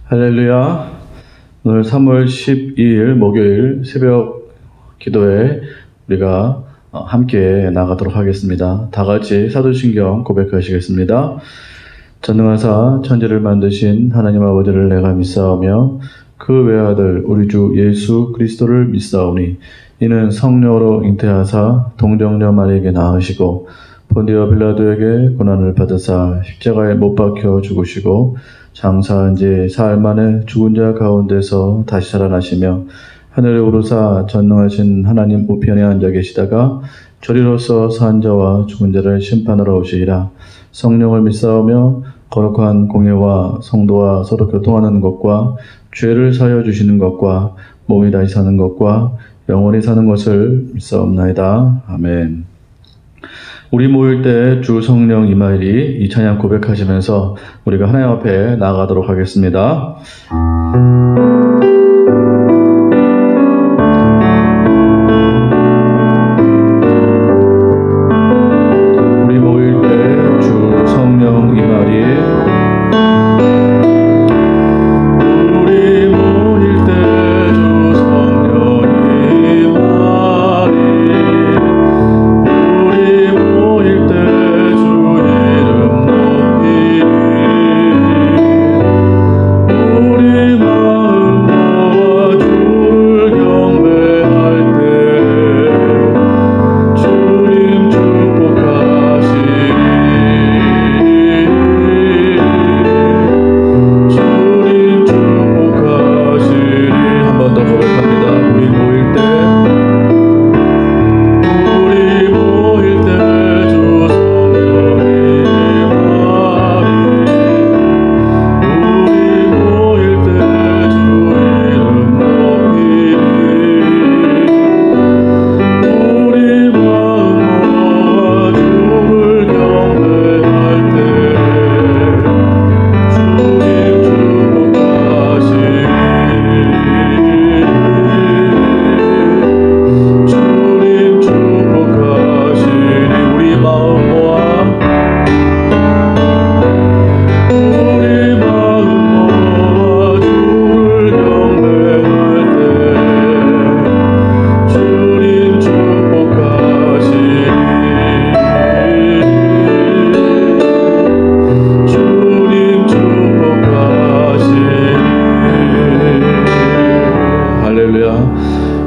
할렐루야. 오늘 3월 12일 목요일 새벽 기도에 우리가 함께 나가도록 하겠습니다. 다 같이 사도신경 고백하시겠습니다. 전능하사 천지를 만드신 하나님 아버지를 내가 믿사오며 그 외아들 우리 주 예수 그리스도를 믿사오니 이는 성령으로 잉태하사 동정녀 마리에게 낳으시고 본디오 빌라도에게 고난을 받으사 십자가에 못 박혀 죽으시고 장사한 지 사흘 만에 죽은 자 가운데서 다시 살아나시며 하늘에 오르사 전능하신 하나님 우편에 앉아 계시다가 저리로서 산 자와 죽은 자를 심판하러 오시리라. 성령을 믿사오며 거룩한 공예와 성도와 서로 교통하는 것과 죄를 사하여 주시는 것과 몸이 다시 사는 것과 영원히 사는 것을 믿사옵나이다. 아멘. 우리 모일 때 주 성령 임하리 이 찬양 고백하시면서 우리가 하나님 앞에 나아가도록 하겠습니다. 우리 모일 때 주 성령 임하리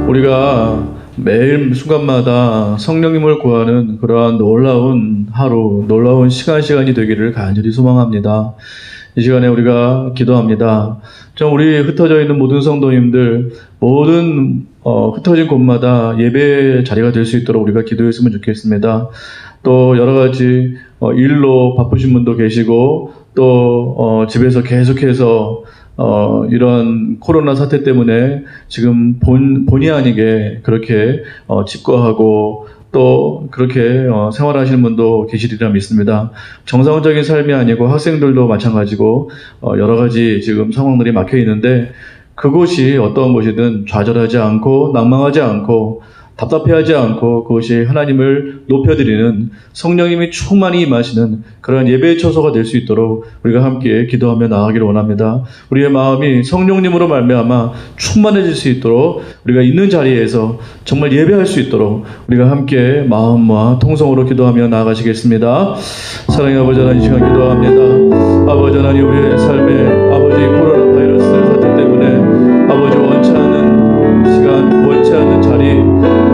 우리가 매일 순간마다 성령님을 구하는 그러한 놀라운 하루, 놀라운 시간이 되기를 간절히 소망합니다. 이 시간에 우리가 기도합니다. 좀 우리 흩어져 있는 모든 성도님들, 모든 흩어진 곳마다 예배 자리가 될 수 있도록 우리가 기도했으면 좋겠습니다. 또 여러 가지 일로 바쁘신 분도 계시고 또 집에서 계속해서 이런 코로나 사태 때문에 지금 본의 아니게 그렇게 집거하고 또 그렇게 생활하시는 분도 계시리라 믿습니다. 정상적인 삶이 아니고 학생들도 마찬가지고 여러 가지 지금 상황들이 막혀 있는데 그곳이 어떤 곳이든 좌절하지 않고 낭망하지 않고 답답해하지 않고 그것이 하나님을 높여드리는 성령님이 충만히 임하시는 그런 예배의 처소가 될 수 있도록 우리가 함께 기도하며 나아가기를 원합니다. 우리의 마음이 성령님으로 말미암아 충만해질 수 있도록 우리가 있는 자리에서 정말 예배할 수 있도록 우리가 함께 마음과 통성으로 기도하며 나아가시겠습니다. 사랑의 아버지 하나님, 이 시간 기도합니다. 아버지 하나님, 우리의 삶에 아버지 코로나 바이러스 사태 때문에 아버지 원치 않은 시간, 원치 않는 자리,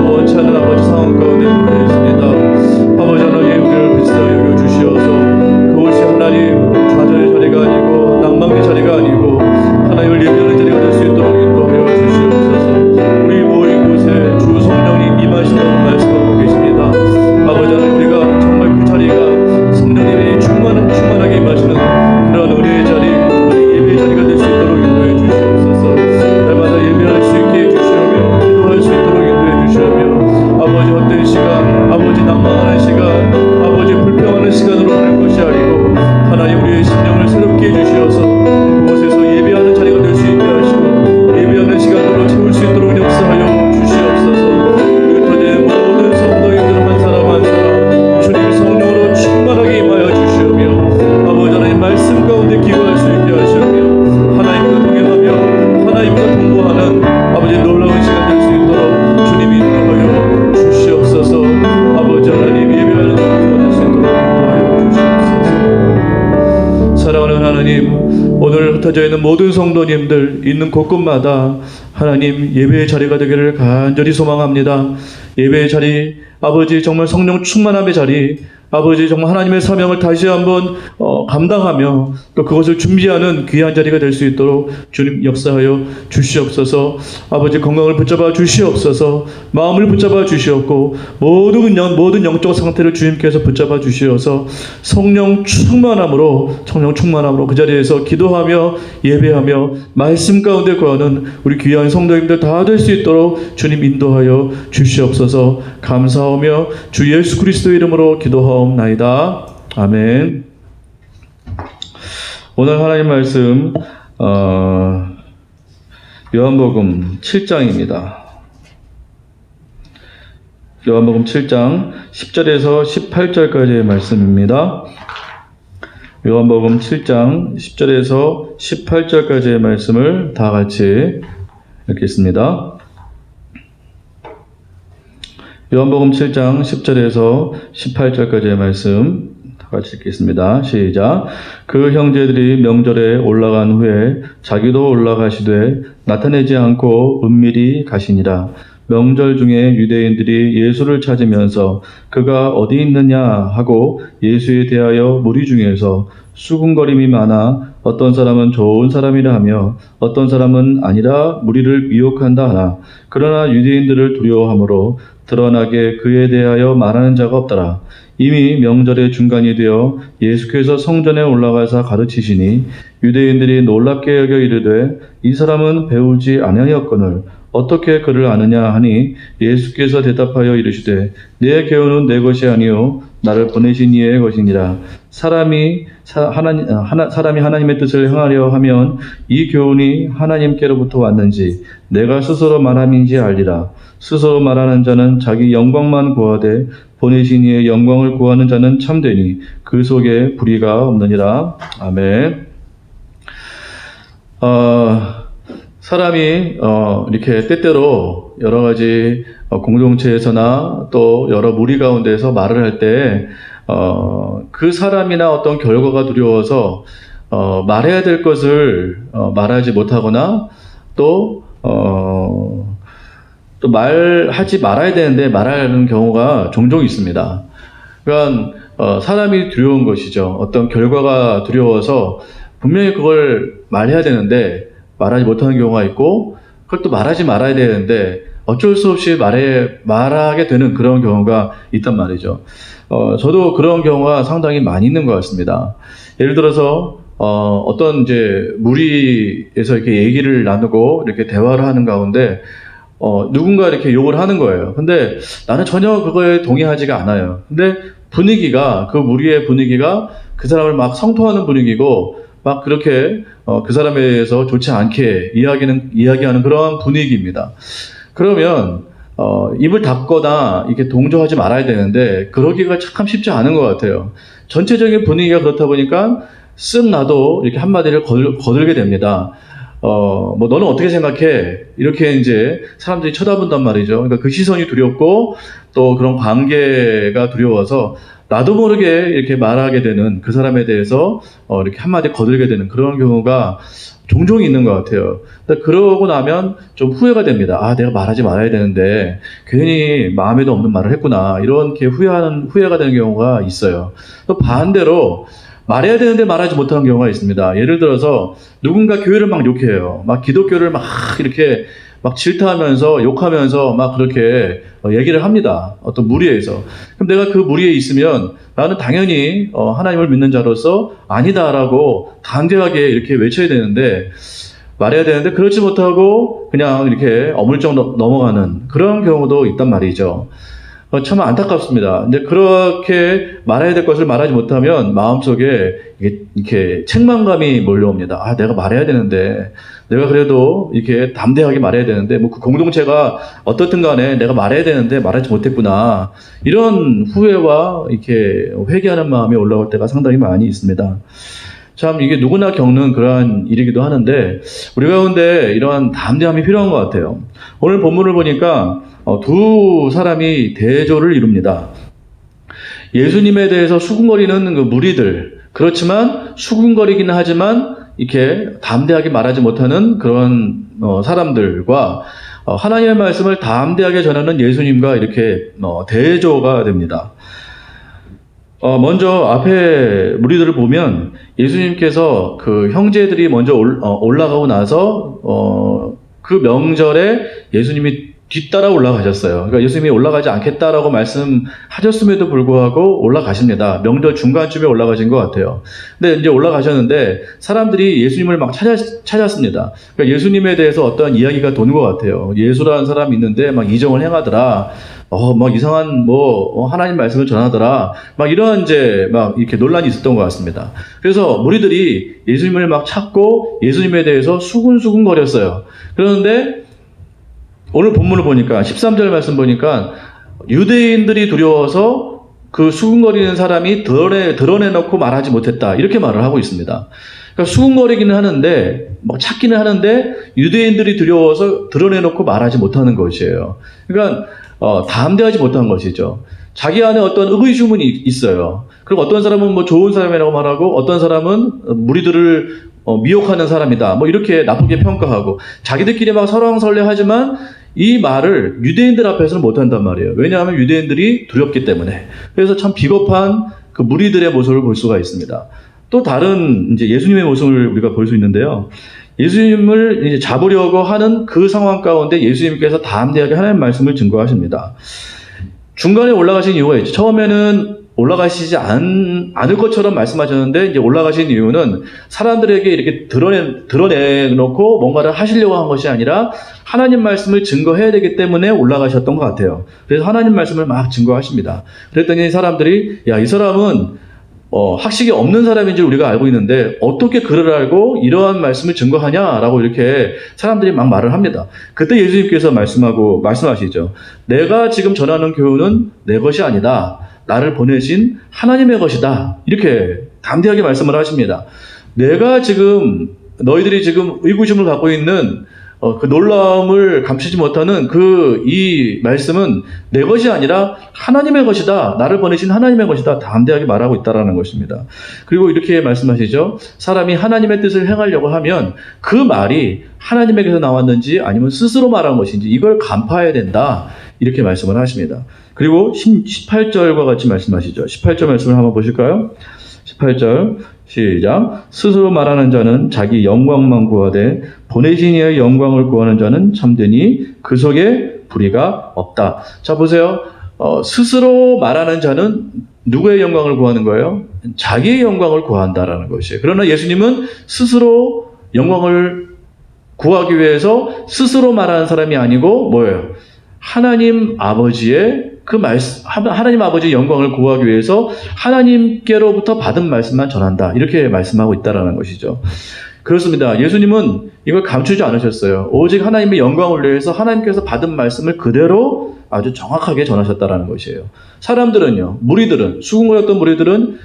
원치 않는 아버지 상황 가운데 놓여 있습니다. 아버지 하나님, 우리를 비싸게 여겨 주시어서 그것이 하나님 좌절의 자리가 아니고 낭망의 자리가 아니고 하나님을 예배하는 자리가 될 수 있도록 인도하여 주시옵소서. 우리 모인 곳에 주 성령님 임하신다고 말씀하고 계십니다. 아버지 하나님, 우리가 정말 그 자리가 성령님이 충만하게 임하시는 그런 은혜의 자리, 예배의 자리가 될 수 있도록 인도해 주시옵소서. 날마다 예배할 수 있게 해주시오며 기도할 수 있도록 인도해 주시오며 아버지 헛된 시간, 아버지 낭망하는 시간, 아버지 불평하는 시간으로 보낼 것이 아니고 하나님 우리의 심령을 새롭게 해주시어서 그곳에서 예배하는 자리가 될 수 있게 오늘 흩어져 있는 모든 성도님들 있는 곳곳마다 하나님 예배의 자리가 되기를 간절히 소망합니다. 예배의 자리, 아버지 정말 성령 충만함의 자리, 아버지 정말 하나님의 사명을 다시 한번 감당하며 또 그것을 준비하는 귀한 자리가 될 수 있도록 주님 역사하여 주시옵소서. 아버지 건강을 붙잡아 주시옵소서. 마음을 붙잡아 주시옵고 모든 영적 상태를 주님께서 붙잡아 주시어서 성령 충만함으로 그 자리에서 기도하며 예배하며 말씀 가운데 거하는 우리 귀한 성도님들 다 될 수 있도록 주님 인도하여 주시옵소서. 감사하며 주 예수 그리스도 이름으로 기도하옵나이다. 아멘. 오늘 하나님 말씀 요한복음 7장입니다. 요한복음 7장 10절에서 18절까지의 말씀입니다. 요한복음 7장 10절에서 18절까지의 말씀을 다 같이 읽겠습니다. 요한복음 7장 10절에서 18절까지의 말씀 다 같이 읽겠습니다. 시작. 그 형제들이 명절에 올라간 후에 자기도 올라가시되 나타내지 않고 은밀히 가시니라. 명절 중에 유대인들이 예수를 찾으면서 그가 어디 있느냐 하고 예수에 대하여 무리 중에서 수군거림이 많아 어떤 사람은 좋은 사람이라 하며 어떤 사람은 아니라 무리를 미혹한다 하나 그러나 유대인들을 두려워하므로 드러나게 그에 대하여 말하는 자가 없더라. 이미 명절의 중간이 되어 예수께서 성전에 올라가사 가르치시니 유대인들이 놀랍게 여겨 이르되 이 사람은 배우지 아니하였거늘 어떻게 그를 아느냐 하니 예수께서 대답하여 이르시되 내 교훈은 내 것이 아니요 나를 보내신 이의 것이니라. 사람이 하나님의 뜻을 행하려 하면 이 교훈이 하나님께로부터 왔는지 내가 스스로 말함인지 알리라. 스스로 말하는 자는 자기 영광만 구하되 보내신 이의 영광을 구하는 자는 참되니 그 속에 불의가 없느니라. 아멘. 사람이 이렇게 때때로 여러 가지 공동체에서나 또 여러 무리 가운데서 말을 할 때 그 사람이나 어떤 결과가 두려워서 말해야 될 것을 말하지 못하거나 또 말하지 말아야 되는데 말하는 경우가 종종 있습니다. 그러니까 사람이 두려운 것이죠. 어떤 결과가 두려워서 분명히 그걸 말해야 되는데 말하지 못하는 경우가 있고 그걸 또 말하지 말아야 되는데 어쩔 수 없이 말하게 되는 그런 경우가 있단 말이죠. 저도 그런 경우가 상당히 많이 있는 것 같습니다. 예를 들어서 어떤 이제 무리에서 이렇게 얘기를 나누고 이렇게 대화를 하는 가운데 누군가 이렇게 욕을 하는 거예요. 근데 나는 전혀 그거에 동의하지가 않아요. 근데 분위기가 그 무리의 분위기가 그 사람을 막 성토하는 분위기고 막 그렇게 그 사람에 대해서 좋지 않게 이야기하는 그런 분위기입니다. 그러면 입을 닫거나 이렇게 동조하지 말아야 되는데 그러기가 참 쉽지 않은 것 같아요. 전체적인 분위기가 그렇다 보니까 쓱 나도 이렇게 한마디를 거들게 됩니다. 뭐 너는 어떻게 생각해? 이렇게 이제 사람들이 쳐다본단 말이죠. 그러니까 그 시선이 두렵고 또 그런 관계가 두려워서 나도 모르게 이렇게 말하게 되는 그 사람에 대해서 이렇게 한마디 거들게 되는 그런 경우가 종종 있는 것 같아요. 근데 그러고 나면 좀 후회가 됩니다. 아, 내가 말하지 말아야 되는데 괜히 마음에도 없는 말을 했구나. 이렇게 후회가 되는 경우가 있어요. 또 반대로 말해야 되는데 말하지 못하는 경우가 있습니다. 예를 들어서 누군가 교회를 막 욕해요. 막 기독교를 막 이렇게 막 질타하면서 욕하면서 막 그렇게 얘기를 합니다. 어떤 무리에서. 그럼 내가 그 무리에 있으면 나는 당연히 하나님을 믿는 자로서 아니다라고 강제하게 이렇게 외쳐야 되는데 말해야 되는데 그렇지 못하고 그냥 이렇게 어물쩍 넘어가는 그런 경우도 있단 말이죠. 참 안타깝습니다. 근데 그렇게 말해야 될 것을 말하지 못하면 마음속에 이렇게 책망감이 몰려옵니다. 아, 내가 말해야 되는데, 내가 그래도 이렇게 담대하게 말해야 되는데, 뭐 그 공동체가 어떻든 간에 내가 말해야 되는데 말하지 못했구나. 이런 후회와 이렇게 회개하는 마음이 올라올 때가 상당히 많이 있습니다. 참 이게 누구나 겪는 그러한 일이기도 하는데 우리 가운데 이러한 담대함이 필요한 것 같아요. 오늘 본문을 보니까 두 사람이 대조를 이룹니다. 예수님에 대해서 수군거리는 그 무리들, 그렇지만 수군거리기는 하지만 이렇게 담대하게 말하지 못하는 그런 사람들과 하나님의 말씀을 담대하게 전하는 예수님과 이렇게 대조가 됩니다. 먼저 앞에 무리들을 보면 예수님께서 그 형제들이 먼저 올라가고 나서 그 명절에 예수님이 뒤따라 올라가셨어요. 그러니까 예수님이 올라가지 않겠다라고 말씀하셨음에도 불구하고 올라가십니다. 명절 중간쯤에 올라가신 것 같아요. 근데 이제 올라가셨는데 사람들이 예수님을 막 찾았습니다. 그러니까 예수님에 대해서 어떤 이야기가 도는 것 같아요. 예수라는 사람이 있는데 막 이정을 행하더라. 막 이상한 하나님 말씀을 전하더라. 막 이런 이제 막 이렇게 논란이 있었던 것 같습니다. 그래서 무리들이 예수님을 막 찾고 예수님에 대해서 수군수군 거렸어요. 그런데 오늘 본문을 보니까 13절 말씀 보니까 유대인들이 두려워서 그 수군거리는 사람이 드러내놓고 말하지 못했다. 이렇게 말을 하고 있습니다. 그러니까 수군거리기는 하는데 찾기는 하는데 유대인들이 두려워서 드러내놓고 말하지 못하는 것이에요. 그러니까 담대하지 못한 것이죠. 자기 안에 어떤 의구심이 있어요. 그리고 어떤 사람은 좋은 사람이라고 말하고 어떤 사람은 무리들을 미혹하는 사람이다. 이렇게 나쁘게 평가하고 자기들끼리 막 설왕설래하지만 이 말을 유대인들 앞에서는 못한단 말이에요. 왜냐하면 유대인들이 두렵기 때문에. 그래서 참 비겁한 그 무리들의 모습을 볼 수가 있습니다. 또 다른 이제 예수님의 모습을 우리가 볼 수 있는데요. 예수님을 이제 잡으려고 하는 그 상황 가운데 예수님께서 담대하게 하나님의 말씀을 증거하십니다. 중간에 올라가신 이유가 있죠. 처음에는 올라가시지 않을 것처럼 말씀하셨는데 이제 올라가신 이유는 사람들에게 이렇게 드러내놓고 뭔가를 하시려고 한 것이 아니라 하나님 말씀을 증거해야 되기 때문에 올라가셨던 것 같아요. 그래서 하나님 말씀을 막 증거하십니다. 그랬더니 사람들이 야, 이 사람은 학식이 없는 사람인 줄 우리가 알고 있는데 어떻게 그를 알고 이러한 말씀을 증거하냐라고 이렇게 사람들이 막 말을 합니다. 그때 예수님께서 말씀하시죠. 내가 지금 전하는 교훈은 내 것이 아니다. 나를 보내신 하나님의 것이다. 이렇게 담대하게 말씀을 하십니다. 너희들이 지금 의구심을 갖고 있는 그 놀라움을 감추지 못하는 이 말씀은 내 것이 아니라 하나님의 것이다. 나를 보내신 하나님의 것이다. 담대하게 말하고 있다라는 것입니다. 그리고 이렇게 말씀하시죠. 사람이 하나님의 뜻을 행하려고 하면 그 말이 하나님에게서 나왔는지 아니면 스스로 말한 것인지 이걸 간파해야 된다. 이렇게 말씀을 하십니다. 그리고 18절과 같이 말씀하시죠. 18절 말씀을 한번 보실까요? 18절 시작. 스스로 말하는 자는 자기 영광만 구하되 보내신 이의 영광을 구하는 자는 참되니 그 속에 불의가 없다. 자 보세요. 스스로 말하는 자는 누구의 영광을 구하는 거예요? 자기의 영광을 구한다라는 것이에요. 그러나 예수님은 스스로 영광을 구하기 위해서 스스로 말하는 사람이 아니고 뭐예요? 하나님 아버지의 하나님 아버지의 영광을 구하기 위해서 하나님께로부터 받은 말씀만 전한다. 이렇게 말씀하고 있다라는 것이죠. 그렇습니다. 예수님은 이걸 감추지 않으셨어요. 오직 하나님의 영광을 위해서 하나님께서 받은 말씀을 그대로 아주 정확하게 전하셨다라는 것이에요. 무리들은, 수군거렸던 무리들은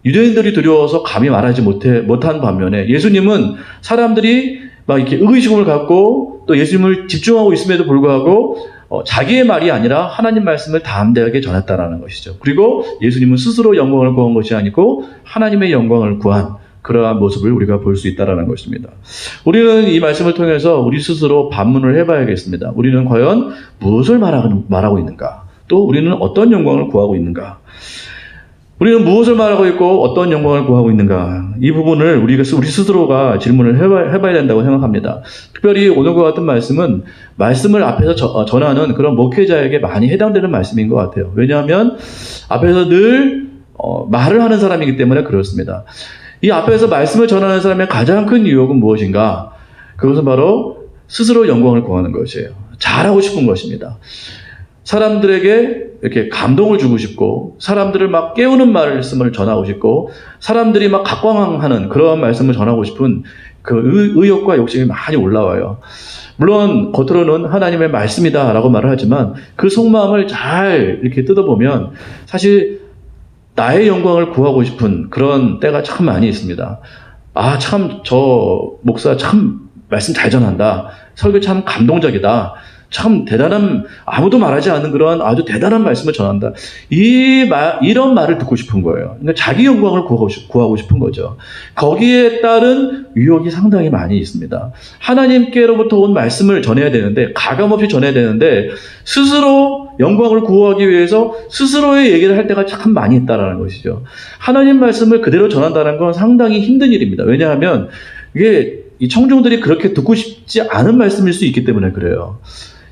유대인들이 두려워서 감히 말하지 못한 반면에 예수님은 사람들이 막 이렇게 의구심을 갖고 또 예수님을 집중하고 있음에도 불구하고 자기의 말이 아니라 하나님 말씀을 담대하게 전했다라는 것이죠. 그리고 예수님은 스스로 영광을 구한 것이 아니고 하나님의 영광을 구한 그러한 모습을 우리가 볼 수 있다라는 것입니다. 우리는 이 말씀을 통해서 우리 스스로 반문을 해봐야겠습니다. 우리는 과연 무엇을 말하고 있는가? 또 우리는 어떤 영광을 구하고 있는가? 우리는 무엇을 말하고 있고 어떤 영광을 구하고 있는가? 이 부분을 우리 스스로가 질문을 해봐야 된다고 생각합니다. 특별히 오늘과 같은 말씀을 앞에서 전하는 그런 목회자에게 많이 해당되는 말씀인 것 같아요. 왜냐하면 앞에서 늘 말을 하는 사람이기 때문에 그렇습니다. 이 앞에서 말씀을 전하는 사람의 가장 큰 유혹은 무엇인가? 그것은 바로 스스로 영광을 구하는 것이에요. 잘하고 싶은 것입니다. 사람들에게 이렇게 감동을 주고 싶고 사람들을 막 깨우는 말씀을 전하고 싶고 사람들이 막 각광하는 그러한 말씀을 전하고 싶은 그 의욕과 욕심이 많이 올라와요. 물론 겉으로는 하나님의 말씀이다라고 말을 하지만 그 속마음을 잘 이렇게 뜯어보면 사실 나의 영광을 구하고 싶은 그런 때가 참 많이 있습니다. 아, 참 저 목사 참 말씀 잘 전한다. 설교 참 감동적이다. 참 대단한, 아무도 말하지 않는 그런 아주 대단한 말씀을 전한다. 이런 말을 듣고 싶은 거예요. 그러니까 자기 영광을 구하고 싶은 거죠. 거기에 따른 유혹이 상당히 많이 있습니다. 하나님께로부터 온 말씀을 전해야 되는데, 가감없이 전해야 되는데, 스스로 영광을 구하기 위해서 스스로의 얘기를 할 때가 참 많이 있다라는 것이죠. 하나님 말씀을 그대로 전한다는 건 상당히 힘든 일입니다. 왜냐하면 이게 이 청중들이 그렇게 듣고 싶지 않은 말씀일 수 있기 때문에 그래요.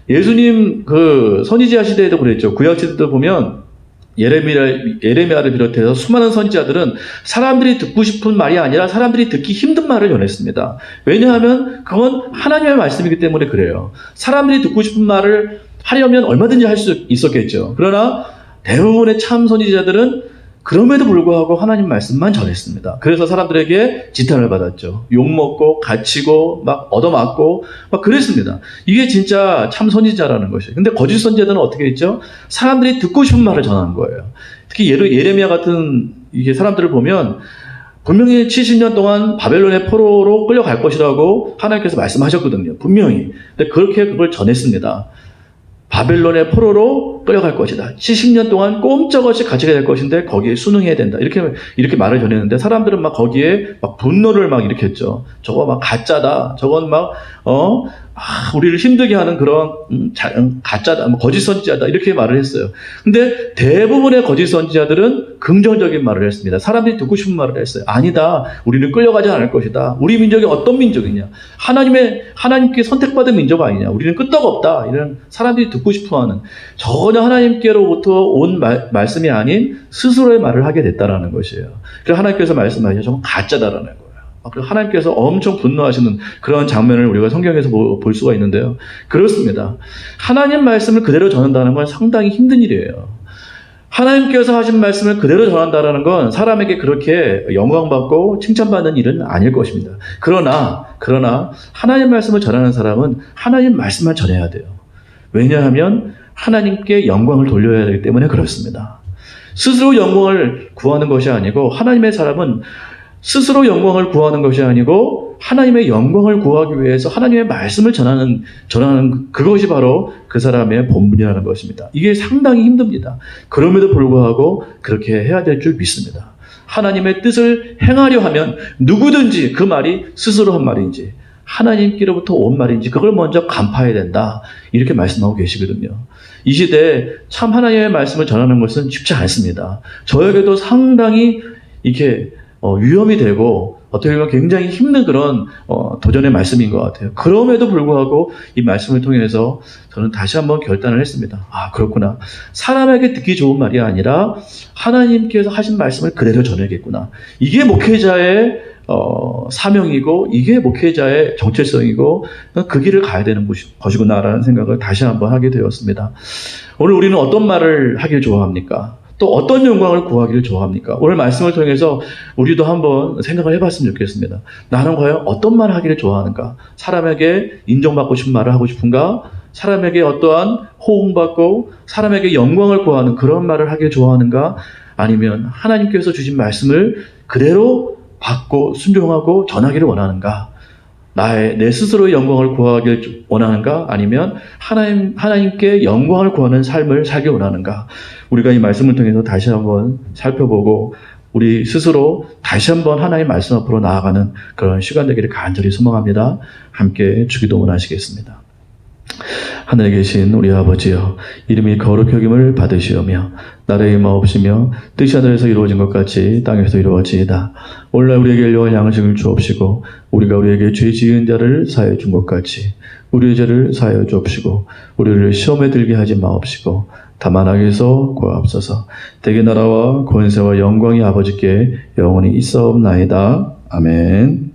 예수님 그 선지자 시대에도 그랬죠. 구약 시대도 보면 예레미야를 비롯해서 수많은 선지자들은 사람들이 듣고 싶은 말이 아니라 사람들이 듣기 힘든 말을 전했습니다. 왜냐하면 그건 하나님의 말씀이기 때문에 그래요. 사람들이 듣고 싶은 말을 하려면 얼마든지 할 수 있었겠죠. 그러나 대부분의 참 선지자들은 그럼에도 불구하고 하나님 말씀만 전했습니다. 그래서 사람들에게 지탄을 받았죠. 욕먹고 갇히고 막 얻어맞고 막 그랬습니다. 이게 진짜 참 선지자라는 것이에요. 근데 거짓 선지자들은 어떻게 했죠? 사람들이 듣고 싶은 말을 전하는 거예요. 특히 예레미야 같은 이게 사람들을 보면 분명히 70년 동안 바벨론의 포로로 끌려갈 것이라고 하나님께서 말씀하셨거든요. 분명히. 근데 그렇게 그걸 전했습니다. 바벨론의 포로로 끌려갈 것이다. 70년 동안 꼼짝없이 갇히게 될 것인데 거기에 순응해야 된다. 이렇게 말을 전했는데 사람들은 막 거기에 막 분노를 막 일으켰죠. 저거 막 가짜다. 저건 막 우리를 힘들게 하는 그런 가짜다, 거짓 선지자다 이렇게 말을 했어요. 근데 대부분의 거짓 선지자들은 긍정적인 말을 했습니다. 사람들이 듣고 싶은 말을 했어요. 아니다, 우리는 끌려가지 않을 것이다. 우리 민족이 어떤 민족이냐? 하나님께 선택받은 민족 아니냐? 우리는 끄떡없다. 이런 사람들이 듣고 싶어하는 전혀 하나님께로부터 온 말씀이 아닌 스스로의 말을 하게 됐다라는 것이에요. 그래서 하나님께서 말씀하시죠. 저건 가짜다라는 거예요. 하나님께서 엄청 분노하시는 그런 장면을 우리가 성경에서 볼 수가 있는데요. 그렇습니다. 하나님 말씀을 그대로 전한다는 건 상당히 힘든 일이에요. 하나님께서 하신 말씀을 그대로 전한다는 건 사람에게 그렇게 영광받고 칭찬받는 일은 아닐 것입니다. 그러나 하나님 말씀을 전하는 사람은 하나님 말씀만 전해야 돼요. 왜냐하면 하나님께 영광을 돌려야 하기 때문에 그렇습니다. 스스로 영광을 구하는 것이 아니고 하나님의 사람은 스스로 영광을 구하는 것이 아니고 하나님의 영광을 구하기 위해서 하나님의 말씀을 전하는 그것이 바로 그 사람의 본분이라는 것입니다. 이게 상당히 힘듭니다. 그럼에도 불구하고 그렇게 해야 될 줄 믿습니다. 하나님의 뜻을 행하려 하면 누구든지 그 말이 스스로 한 말인지 하나님께로부터 온 말인지 그걸 먼저 간파해야 된다. 이렇게 말씀하고 계시거든요. 이 시대에 참 하나님의 말씀을 전하는 것은 쉽지 않습니다. 저에게도 상당히 이렇게 위험이 되고 어떻게 보면 굉장히 힘든 그런 도전의 말씀인 것 같아요. 그럼에도 불구하고 이 말씀을 통해서 저는 다시 한번 결단을 했습니다. 아, 그렇구나. 사람에게 듣기 좋은 말이 아니라 하나님께서 하신 말씀을 그대로 전해야겠구나. 이게 목회자의 사명이고 이게 목회자의 정체성이고 그 길을 가야 되는 것이구나라는 생각을 다시 한번 하게 되었습니다. 오늘 우리는 어떤 말을 하길 좋아합니까? 또 어떤 영광을 구하기를 좋아합니까? 오늘 말씀을 통해서 우리도 한번 생각을 해봤으면 좋겠습니다. 나는 과연 어떤 말을 하기를 좋아하는가? 사람에게 인정받고 싶은 말을 하고 싶은가? 사람에게 어떠한 호응받고 사람에게 영광을 구하는 그런 말을 하기를 좋아하는가? 아니면 하나님께서 주신 말씀을 그대로 받고 순종하고 전하기를 원하는가? 내 스스로의 영광을 구하길 원하는가? 아니면 하나님께 영광을 구하는 삶을 살기 원하는가? 우리가 이 말씀을 통해서 다시 한번 살펴보고 우리 스스로 다시 한번 하나님의 말씀 앞으로 나아가는 그런 시간 되기를 간절히 소망합니다. 함께 주기도문 하시겠습니다. 하늘에 계신 우리 아버지여, 이름이 거룩히 여김을 받으시오며 나라의 임하옵시며 뜻이 하늘에서 이루어진 것 같이 땅에서 이루어지이다. 오늘날 우리에게 일용할 양식을 주옵시고 우리가 우리에게 죄 지은 자를 사하여 준 것 같이 우리의 죄를 사하여 주옵시고 우리를 시험에 들게 하지 마옵시고 다만 악에서 구하옵소서. 대개 나라와 권세와 영광이 아버지께 영원히 있사옵나이다. 아멘.